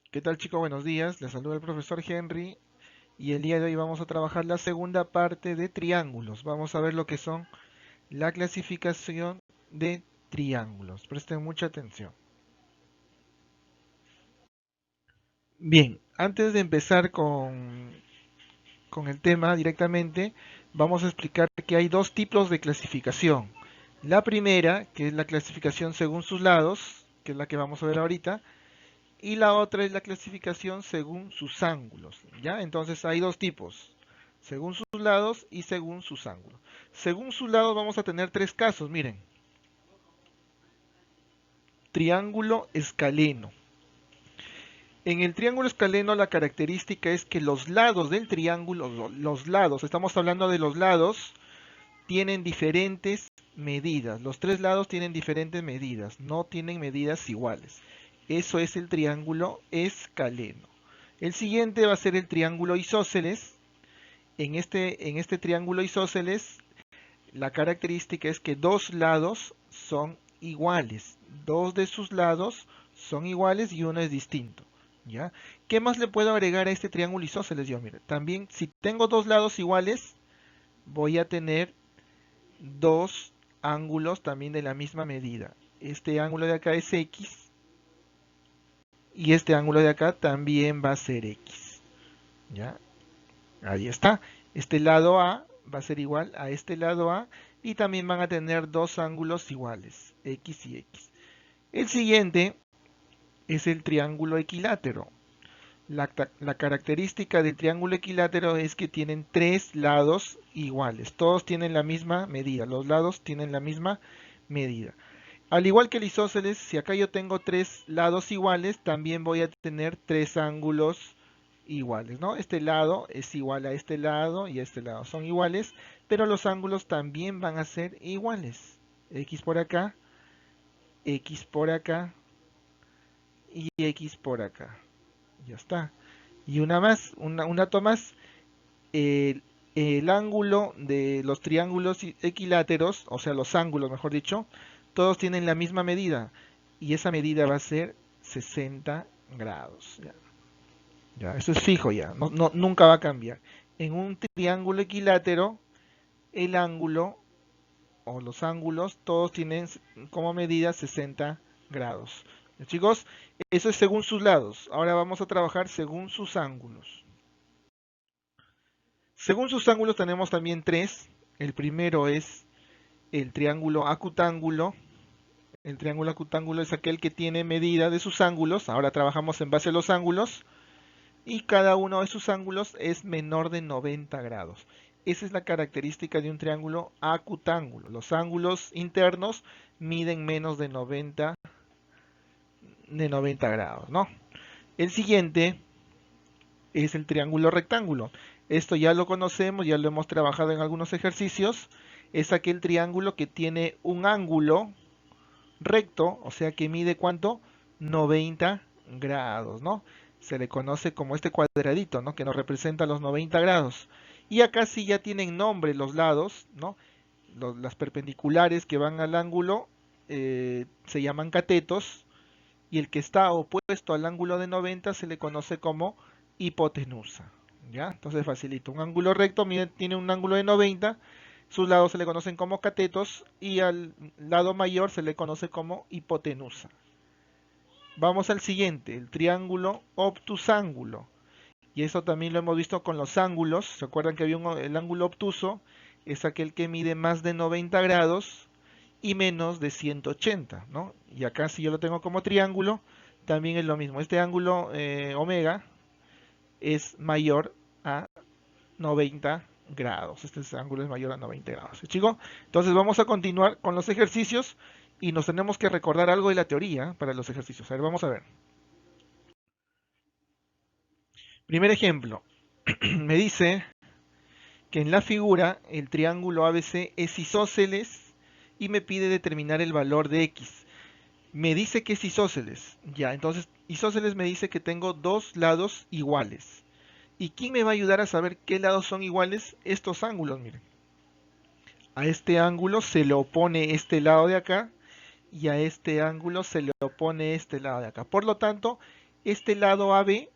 ¿Qué tal, chicos? Buenos días. Les saluda el profesor Henry y el día de hoy vamos a trabajar la segunda parte de triángulos. Vamos a ver lo que son la clasificación de triángulos. Presten mucha atención. Bien, antes de empezar con el tema directamente, vamos a explicar que hay dos tipos de clasificación. La primera, que es la clasificación según sus lados, que es la que vamos a ver ahorita, y la otra es la clasificación según sus ángulos, ¿ya? Entonces hay dos tipos, según sus lados y según sus ángulos. Según sus lados vamos a tener tres casos, miren. Triángulo escaleno. En el triángulo escaleno la característica es que los lados del triángulo, los lados, estamos hablando de los lados, tienen diferentes medidas. Los tres lados tienen diferentes medidas, no tienen medidas iguales. Eso es el triángulo escaleno. El siguiente va a ser el triángulo isósceles. En este triángulo isósceles, la característica es que dos lados son iguales. Dos de sus lados son iguales y uno es distinto. ¿Ya? ¿Qué más le puedo agregar a este triángulo isósceles? Yo, mira, también si tengo dos lados iguales, voy a tener dos ángulos también de la misma medida. Este ángulo de acá es X y este ángulo de acá también va a ser X. ¿Ya? Ahí está. Este lado A va a ser igual a este lado A y también van a tener dos ángulos iguales, X y X. El siguiente es el triángulo equilátero. La característica del triángulo equilátero es que tienen tres lados iguales. Todos tienen la misma medida. Los lados tienen la misma medida. Al igual que el isósceles, si acá yo tengo tres lados iguales, también voy a tener tres ángulos iguales, ¿no? Este lado es igual a este lado y este lado son iguales, pero los ángulos también van a ser iguales. X por acá y X por acá. Ya está. Y una más, un dato más, el, el ángulo de los triángulos equiláteros, o sea, los ángulos, mejor dicho, todos tienen la misma medida. Y esa medida va a ser 60 grados. Ya, ya, eso es fijo ya, nunca va a cambiar. En un triángulo equilátero, el ángulo o los ángulos, todos tienen como medida 60 grados. ¿Ya, chicos? Eso es según sus lados. Ahora vamos a trabajar según sus ángulos. Según sus ángulos tenemos también tres. El primero es el triángulo acutángulo. El triángulo acutángulo es aquel que tiene medida de sus ángulos. Ahora trabajamos en base a los ángulos. Y cada uno de sus ángulos es menor de 90 grados. Esa es la característica de un triángulo acutángulo. Los ángulos internos miden menos de 90 grados, ¿no? El siguiente es el triángulo rectángulo. Esto ya lo conocemos, ya lo hemos trabajado en algunos ejercicios. Es aquel triángulo que tiene un ángulo recto, o sea que mide ¿cuánto? 90 grados, ¿no? Se le conoce como este cuadradito, ¿no? Que nos representa los 90 grados. Y acá sí ya tienen nombre los lados, ¿no? Las perpendiculares que van al ángulo se llaman catetos y el que está opuesto al ángulo de 90 se le conoce como hipotenusa. ¿Ya? Entonces facilito. Un ángulo recto tiene un ángulo de 90, sus lados se le conocen como catetos y al lado mayor se le conoce como hipotenusa. Vamos al siguiente, el triángulo obtusángulo. Y eso también lo hemos visto con los ángulos. ¿Se acuerdan que había el ángulo obtuso? Es aquel que mide más de 90 grados y menos de 180, ¿no? Y acá si yo lo tengo como triángulo, también es lo mismo. Este ángulo omega es mayor a 90 grados. Este ángulo es mayor a 90 grados. ¿Sí, chico? Entonces vamos a continuar con los ejercicios y nos tenemos que recordar algo de la teoría para los ejercicios. A ver, vamos a ver. Primer ejemplo. Me dice que en la figura el triángulo ABC es isósceles y me pide determinar el valor de X. Me dice que es isósceles. Ya, entonces isósceles me dice que tengo dos lados iguales. ¿Y quién me va a ayudar a saber qué lados son iguales? Estos ángulos, miren. A este ángulo se le opone este lado de acá y a este ángulo se le opone este lado de acá. Por lo tanto, este lado AB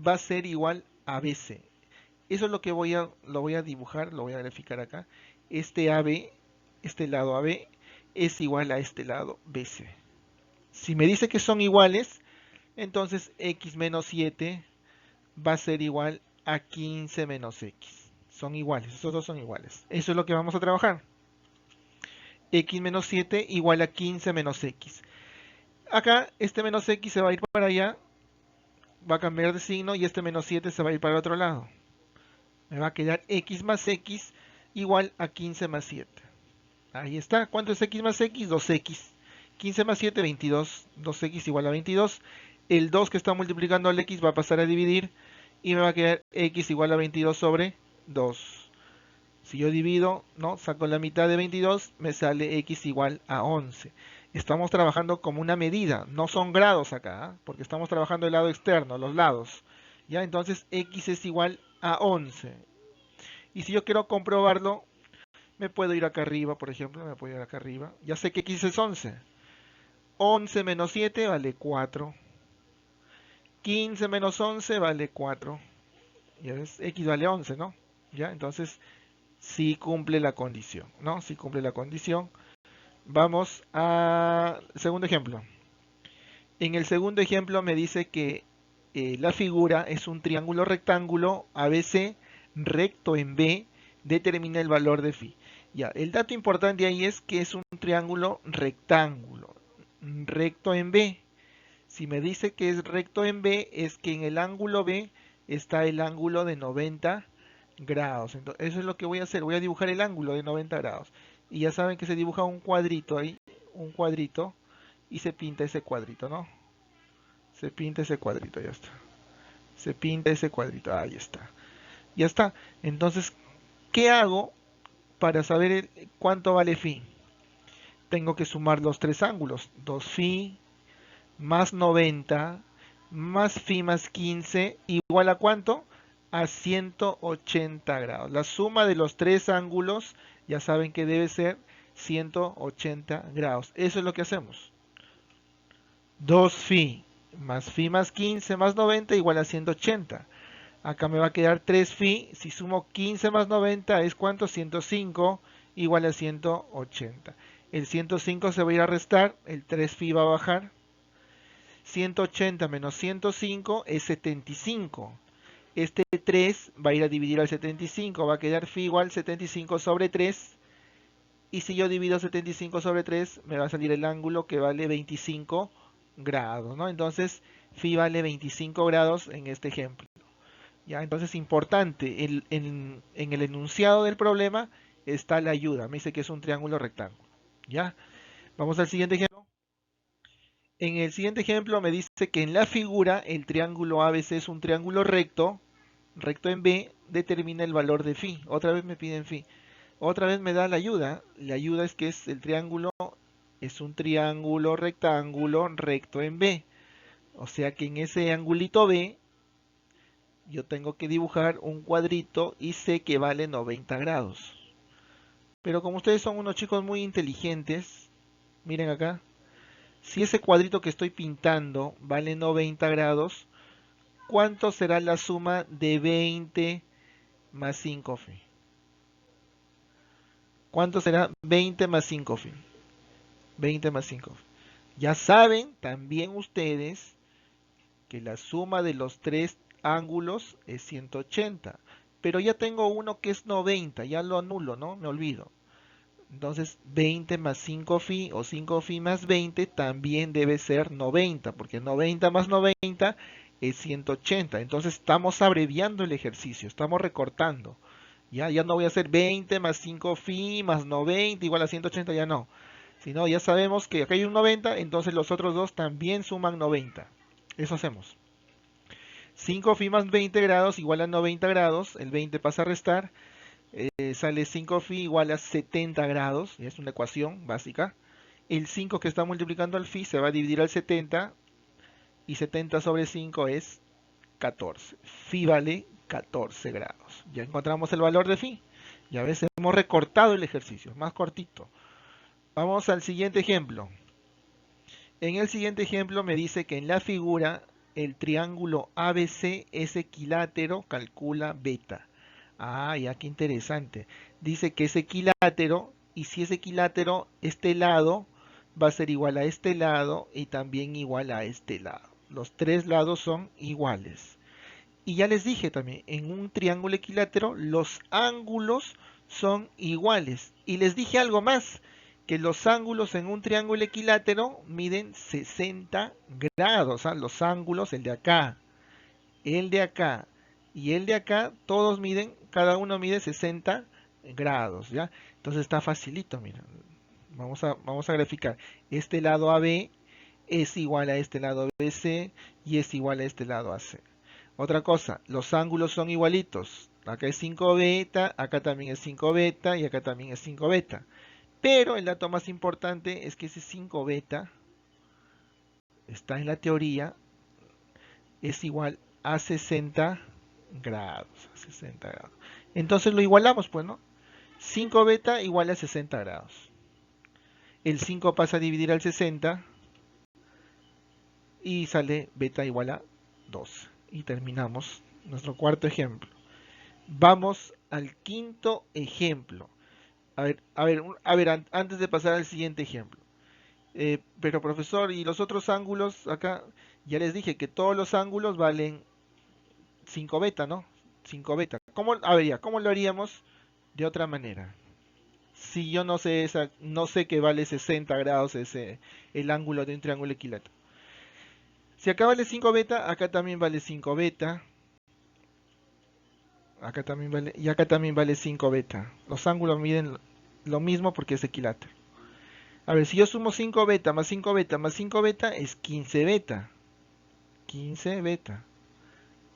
va a ser igual a BC. Eso es lo que lo voy a dibujar, lo voy a graficar acá. Este AB, este lado AB, es igual a este lado BC. Si me dice que son iguales, entonces x menos 7 va a ser igual a 15 menos x. Son iguales, esos dos son iguales. Eso es lo que vamos a trabajar. X menos 7 igual a 15 menos x. Acá este menos x se va a ir para allá, va a cambiar de signo y este menos 7 se va a ir para el otro lado. Me va a quedar x más x igual a 15 más 7. Ahí está. ¿Cuánto es x más x? 2x. 15 más 7, 22. 2x igual a 22. El 2 que está multiplicando al x va a pasar a dividir y me va a quedar x igual a 22 sobre 2. Si yo divido, ¿no? Saco la mitad de 22, me sale x igual a 11. Estamos trabajando como una medida, no son grados acá, ¿eh? Porque estamos trabajando el lado externo, los lados. ¿Ya? Entonces x es igual a 11. Y si yo quiero comprobarlo, me puedo ir acá arriba, por ejemplo, me puedo ir acá arriba. Ya sé que x es 11. 11 menos 7 vale 4. 15 menos 11 vale 4. Ya ves, x vale 11, ¿no? Ya, entonces sí cumple la condición, ¿no? Sí cumple la condición. Vamos al segundo ejemplo. En el segundo ejemplo me dice que la figura es un triángulo rectángulo ABC recto en B, determina el valor de phi. Ya, el dato importante ahí es que es un triángulo rectángulo, recto en B. Si me dice que es recto en B, es que en el ángulo B está el ángulo de 90 grados. Entonces, eso es lo que voy a hacer. Voy a dibujar el ángulo de 90 grados. Y ya saben que se dibuja un cuadrito ahí, un cuadrito, y se pinta ese cuadrito, ¿no? Se pinta ese cuadrito, ya está. Se pinta ese cuadrito, ahí está. Ya está. Entonces, ¿qué hago para saber cuánto vale phi? Tengo que sumar los tres ángulos. 2phi más 90 más phi más 15 igual a ¿cuánto? A 180 grados. La suma de los tres ángulos ya saben que debe ser 180 grados. Eso es lo que hacemos. 2phi más 15 más 90 igual a 180. Acá me va a quedar 3phi. Si sumo 15 más 90 es ¿cuánto? 105 igual a 180. El 105 se va a ir a restar. El 3phi va a bajar. 180 menos 105 es 75. Este 3 va a ir a dividir al 75. Va a quedar phi igual 75 sobre 3. Y si yo divido 75 sobre 3, me va a salir el ángulo que vale 25 grados, ¿no? Entonces, phi vale 25 grados en este ejemplo. ¿Ya? Entonces, importante, en el enunciado del problema está la ayuda. Me dice que es un triángulo rectángulo. ¿Ya? Vamos al siguiente ejemplo. En el siguiente ejemplo me dice que en la figura el triángulo ABC es un triángulo recto, recto en B, determina el valor de phi. Otra vez me piden phi. Otra vez me da la ayuda. La ayuda es que el triángulo es un triángulo rectángulo recto en B. O sea que en ese angulito B yo tengo que dibujar un cuadrito y sé que vale 90 grados. Pero como ustedes son unos chicos muy inteligentes, miren acá, si ese cuadrito que estoy pintando vale 90 grados, ¿cuánto será la suma de 20 más 5 phi? ¿Cuánto será 20 más 5 phi? 20 más 5 phi. Ya saben también ustedes que la suma de los tres ángulos es 180. Pero ya tengo uno que es 90, ya lo anulo, ¿no? Me olvido. Entonces 20 más 5 phi o 5 phi más 20 también debe ser 90, porque 90 más 90 es 180. Entonces estamos abreviando el ejercicio, estamos recortando. Ya no voy a hacer 20 más 5 phi más 90 igual a 180, ya no. Sino ya sabemos que acá hay un 90, entonces los otros dos también suman 90. Eso hacemos. 5 phi más 20 grados igual a 90 grados, el 20 pasa a restar. Sale 5 phi igual a 70 grados, es una ecuación básica. El 5 que está multiplicando al phi se va a dividir al 70 y 70 sobre 5 es 14. Phi vale 14 grados. Ya encontramos el valor de phi. Ya ves, hemos recortado el ejercicio, más cortito. Vamos al siguiente ejemplo. En el siguiente ejemplo me dice que en la figura el triángulo ABC es equilátero, calcula beta. Ah, ya, qué interesante. Dice que es equilátero, y si es equilátero, este lado va a ser igual a este lado y también igual a este lado. Los tres lados son iguales. Y ya les dije también, en un triángulo equilátero los ángulos son iguales. Y les dije algo más, que los ángulos en un triángulo equilátero miden 60 grados. ¿Ah? Los ángulos, el de acá y el de acá, todos miden, cada uno mide 60 grados, ¿ya? Entonces está facilito, mira. Vamos a graficar. Este lado AB es igual a este lado BC y es igual a este lado AC. Otra cosa, los ángulos son igualitos. Acá es 5 beta, acá también es 5 beta y acá también es 5 beta. Pero el dato más importante es que ese 5 beta está en la teoría, es igual a 60 grados. 60 grados. Entonces lo igualamos, pues, ¿no? 5 beta igual a 60 grados. El 5 pasa a dividir al 60 y sale beta igual a 2. Y terminamos nuestro cuarto ejemplo. Vamos al quinto ejemplo. Antes de pasar al siguiente ejemplo. Pero profesor, ¿y los otros ángulos acá? Ya les dije que todos los ángulos valen 5 beta, ¿no? 5 beta. ¿Cómo lo haríamos de otra manera? Si yo no sé que vale 60 grados el ángulo de un triángulo equilátero. Si acá vale 5 beta, acá también vale 5 beta. Acá también vale, y acá también vale 5 beta. Los ángulos miden lo mismo porque es equilátero. A ver, si yo sumo 5 beta más 5 beta más 5 beta es 15 beta. 15 beta.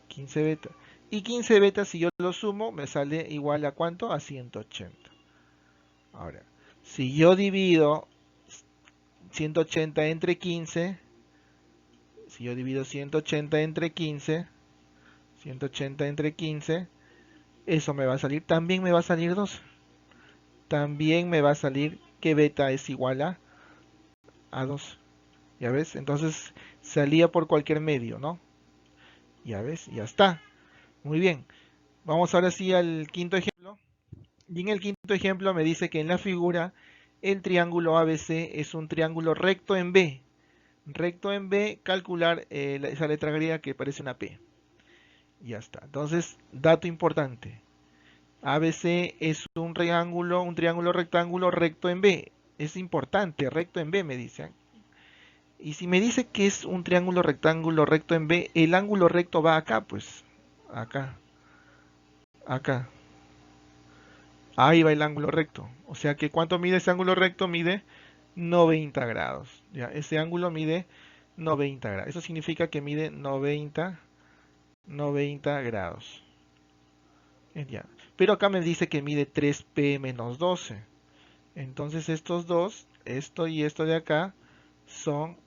15 beta. Y 15 beta, si yo lo sumo, me sale igual a ¿cuánto? A 180. Ahora, si yo divido 180 entre 15, si yo divido 180 entre 15, 180 entre 15, eso me va a salir, también me va a salir 2. También me va a salir que beta es igual a 2. ¿Ya ves? Entonces salía por cualquier medio, ¿no? Ya ves, ya está. Muy bien. Vamos ahora sí al quinto ejemplo. Y en el quinto ejemplo me dice que en la figura el triángulo ABC es un triángulo recto en B. Recto en B, calcular esa letra griega que parece una P. Ya está. Entonces, dato importante. ABC es un triángulo rectángulo recto en B. Es importante, recto en B me dice. Y si me dice que es un triángulo rectángulo recto en B, el ángulo recto va acá, pues. Acá, acá. Ahí va el ángulo recto. O sea que ¿cuánto mide ese ángulo recto? Mide 90 grados. ¿Ya? Ese ángulo mide 90 grados. Eso significa que mide 90 grados. Ya. Pero acá me dice que mide 3p menos 12. Entonces estos dos, esto y esto de acá, son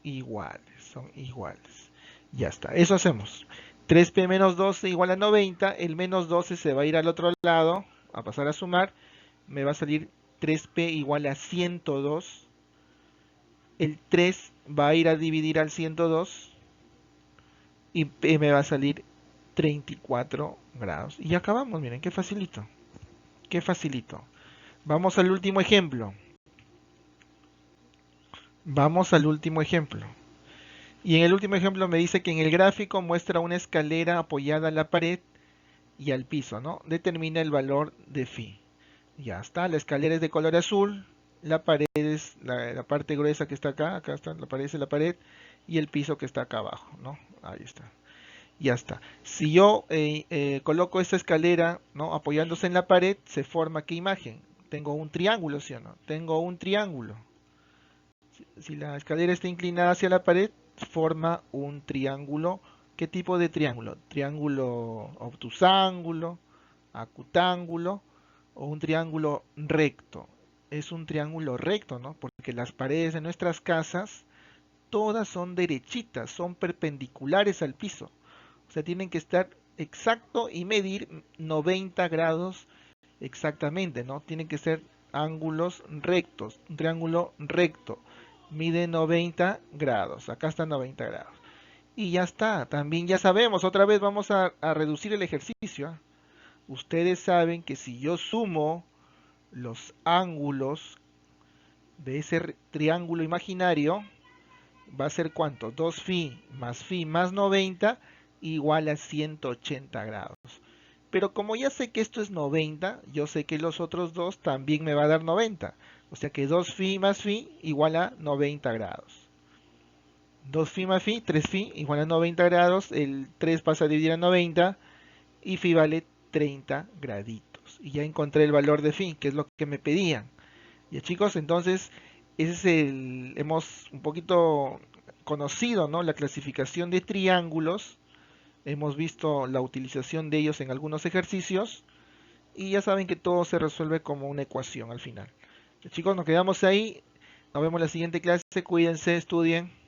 iguales. Son iguales. Ya está. Eso hacemos. 3p menos 12 igual a 90. El menos 12 se va a ir al otro lado, a pasar a sumar. Me va a salir 3p igual a 102. El 3 va a ir a dividir al 102 y p me va a salir 34 grados. Y ya acabamos, miren, qué facilito. Qué facilito. Vamos al último ejemplo. Vamos al último ejemplo. Y en el último ejemplo me dice que en el gráfico muestra una escalera apoyada a la pared y al piso, ¿no? Determina el valor de phi. Ya está, la escalera es de color azul, la pared es la parte gruesa que está acá está, la pared es la pared y el piso que está acá abajo, ¿no? Ahí está. Ya está. Si yo coloco esta escalera, ¿no? Apoyándose en la pared, se forma ¿qué imagen? Tengo un triángulo, ¿sí o no? Tengo un triángulo. Si la escalera está inclinada hacia la pared, forma un triángulo. ¿Qué tipo de triángulo? Triángulo obtusángulo, acutángulo o un triángulo recto. Es un triángulo recto, ¿no? Porque las paredes de nuestras casas todas son derechitas, son perpendiculares al piso. O sea, tienen que estar exacto y medir 90 grados exactamente, ¿no? Tienen que ser ángulos rectos, un triángulo recto. Mide 90 grados, acá está 90 grados. Y ya está, también ya sabemos, otra vez vamos a reducir el ejercicio. ¿Ah? Ustedes saben que si yo sumo los ángulos de ese triángulo imaginario, va a ser ¿cuánto? 2 más 90 igual a 180 grados. Pero como ya sé que esto es 90, yo sé que los otros dos también me va a dar 90. O sea que 2 más phi igual a 90 grados. 2 más phi, 3 igual a 90 grados. El 3 pasa a dividir a 90 y phi vale 30 graditos. Y ya encontré el valor de phi, que es lo que me pedían. Ya chicos, entonces ese es hemos un poquito conocido, ¿no? La clasificación de triángulos. Hemos visto la utilización de ellos en algunos ejercicios. Y ya saben que todo se resuelve como una ecuación al final. Ya, chicos, nos quedamos ahí. Nos vemos en la siguiente clase. Cuídense, estudien.